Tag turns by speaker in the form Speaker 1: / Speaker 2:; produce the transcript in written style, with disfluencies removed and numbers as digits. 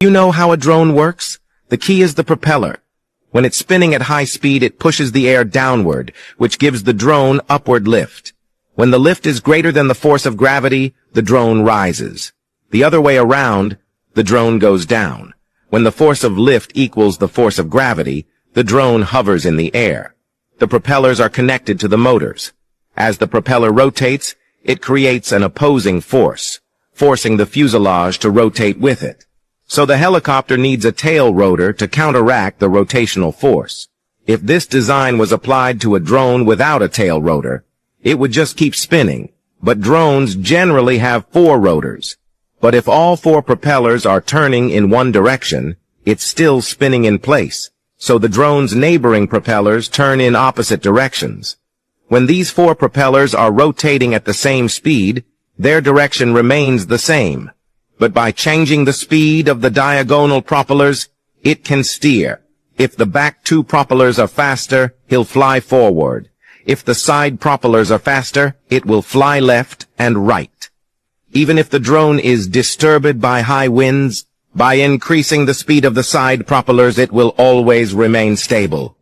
Speaker 1: You know how a drone works? The key is the propeller. When it's spinning at high speed, it pushes the air downward, which gives the drone upward lift. When the lift is greater than the force of gravity, the drone rises. The other way around, the drone goes down. When the force of lift equals the force of gravity, the drone hovers in the air. The propellers are connected to the motors. As the propeller rotates, it creates an opposing force, forcing the fuselage to rotate with it. So the helicopter needs a tail rotor to counteract the rotational force. If this design was applied to a drone without a tail rotor, it would just keep spinning. But drones generally have 4 rotors. But if all 4 propellers are turning in one direction, it's still spinning in place. So the drone's neighboring propellers turn in opposite directions. When these 4 propellers are rotating at the same speed, their direction remains the same. But by changing the speed of the diagonal propellers, it can steer. If the back 2 propellers are faster, he'll fly forward. If the side propellers are faster, it will fly left and right. Even if the drone is disturbed by high winds, by increasing the speed of the side propellers, it will always remain stable.